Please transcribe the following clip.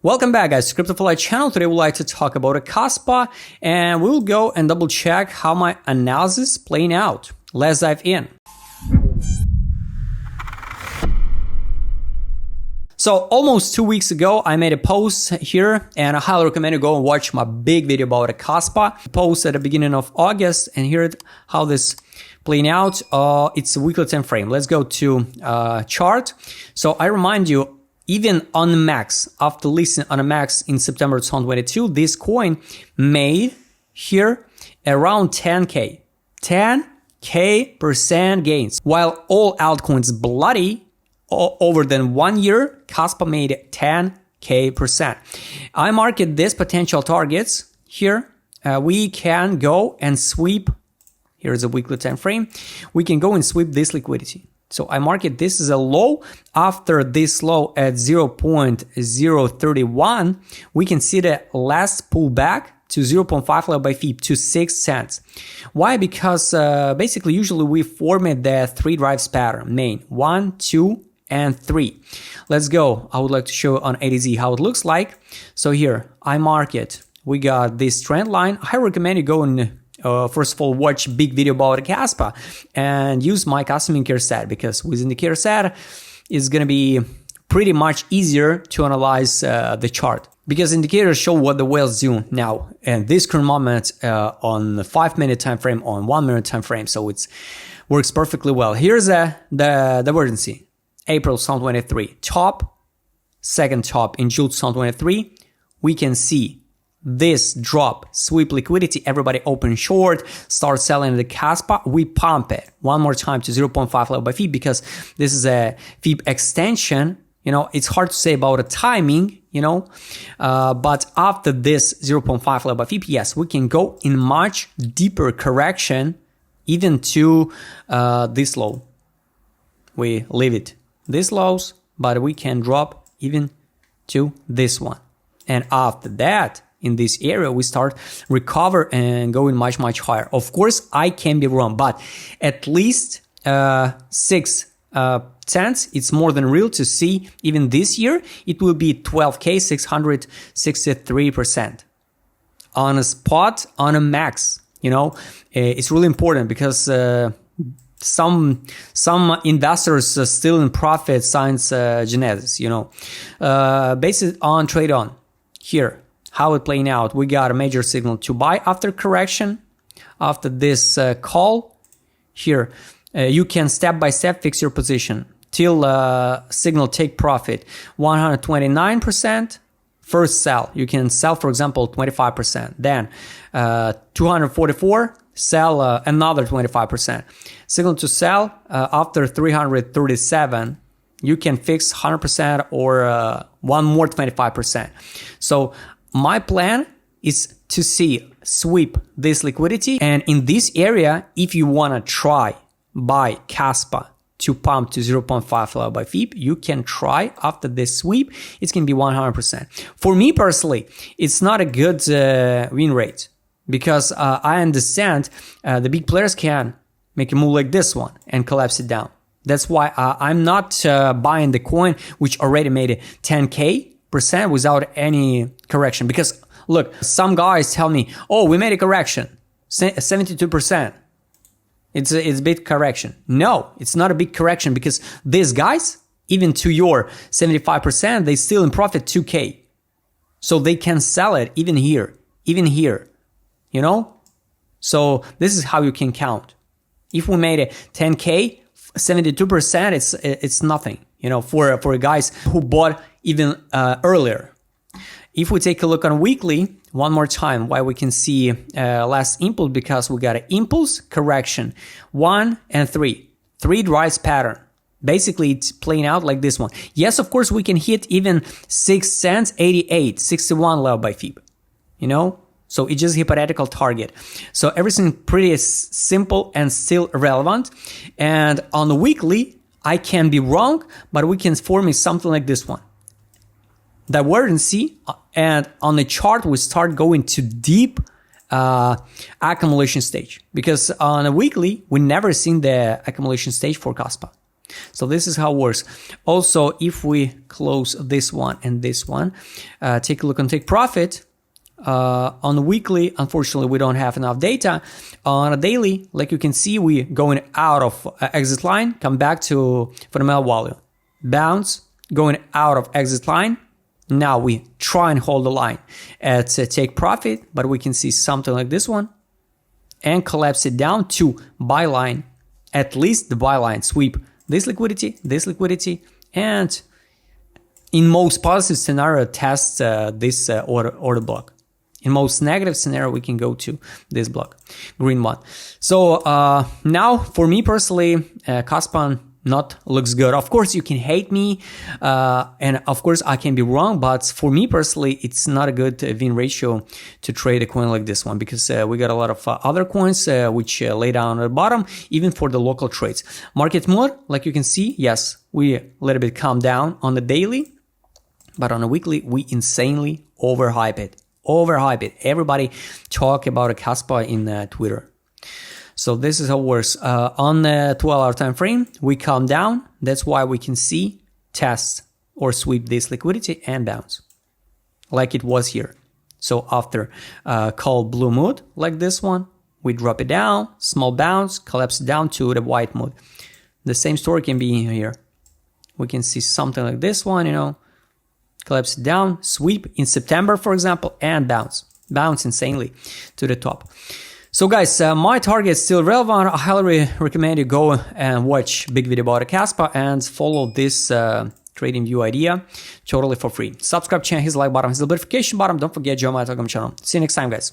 Welcome back, guys, to QBSYLUHV channel. Today we'd like to talk about a Kaspa, and we'll go and double check how my analysis is playing out. Let's dive in. So almost 2 weeks ago, I made a post here, and I highly recommend you go and watch my big video about a Kaspa post at the beginning of August, and here's how this playing out. It's a weekly time frame. Let's go to chart. So I remind you, even on the max, after listing on a max in September 2022, this coin made here around 10K. 10K% gains. While all altcoins bloody over than 1 year, Kaspa made 10K%. I market these potential targets here. We can go and sweep. Here's a weekly time frame. We can go and sweep this liquidity. So I market this as a low. After this low at 0.031, we can see the last pullback to 0.5 level by FIB to 6 cents. Why? Because basically usually we format the three drives pattern, main 1, 2, and 3. Let's go. I would like to show on ADZ how it looks like. So here I market. We got this trend line. I recommend you go and first of all, watch big video about a Kaspa and use my custom indicator set, because with indicator set, it's going to be pretty much easier to analyze the chart, because indicators show what the whales do now and this current moment on the 5-minute time frame, on 1-minute time frame. So it works perfectly well. Here's the divergency. April 2023 top, second top in June 2023. We can see this drop, sweep liquidity, everybody open short, start selling the Kaspa. We pump it one more time to 0.5 level by FIB, because this is a FIB extension. You know, it's hard to say about a timing, you know, but after this 0.5 level by FIB, yes, we can go in much deeper correction, even to this low. We leave it this lows, but we can drop even to this one. And after that, in this area, we start recover and going much higher. Of course, I can be wrong, but at least 6 cents, it's more than real to see. Even this year, it will be 12K, 663%. On a spot, on a max, you know, it's really important, because some investors are still in profit science genetics, you know. Based on trade on here. How it playing out? We got a major signal to buy after correction. After this call here, you can step by step fix your position till signal take profit 129%. First sell. You can sell, for example, 25%. Then 244, sell another 25%. Signal to sell after 337. You can fix 100% or one more 25%. So my plan is to sweep this liquidity, and in this area, if you want to try buy Kaspa to pump to 0.5 level by FIB, you can try after this sweep. It's going to be 100%. For me personally, it's not a good win rate, because I understand the big players can make a move like this one and collapse it down. That's why I'm not buying the coin which already made 10K% without any correction. Because look, some guys tell me, oh, we made a correction, 72%. It's a big correction. No, it's not a big correction, because these guys, even to your 75%, they still in profit 2K. So they can sell it even here, you know? So this is how you can count. If we made a 10K, 72%, it's nothing, you know, for guys who bought even earlier. If we take a look on weekly, one more time, why we can see last impulse, because we got an impulse, correction, 1 and 3 drives pattern. Basically, it's playing out like this one. Yes, of course, we can hit even 6 cents, 88, 61 level by FIB, you know. So it's just hypothetical target. So everything pretty simple and still relevant. And on the weekly, I can be wrong, but we can form something like this one. Divergency, and on the chart, we start going to deep accumulation stage. Because on a weekly, we never seen the accumulation stage for Kaspa. So this is how it works. Also, if we close this one and this one, take a look on take profit. On the weekly, unfortunately, we don't have enough data. On a daily, like you can see, we going out of exit line, come back to fundamental value, bounce, going out of exit line. Now we try and hold the line at take profit, but we can see something like this one and collapse it down to buy line, at least the buy line, sweep this liquidity, and in most positive scenario, test this order block. In most negative scenario, we can go to this block, green one. So now, for me personally, Kaspa not looks good. Of course, you can hate me, and of course, I can be wrong. But for me personally, it's not a good win ratio to trade a coin like this one, because we got a lot of other coins which lay down at the bottom, even for the local trades. Market mood, like you can see, yes, we a little bit calm down on the daily, but on a weekly, we insanely overhype it. Everybody talk about a Kaspa in Twitter. So this is how it works. On the 12-hour time frame, we calm down. That's why we can see test or sweep this liquidity and bounce, like it was here. So after cold blue mood, like this one, we drop it down, small bounce, collapse down to the white mood. The same story can be here. We can see something like this one, collapse down, sweep in September, for example, and bounce insanely to the top. So guys, my target is still relevant. I highly recommend you go and watch big video about Kaspa and follow this trading view idea totally for free. Subscribe channel, hit the like button, hit the notification button. Don't forget, join my Telegram channel. See you next time, guys.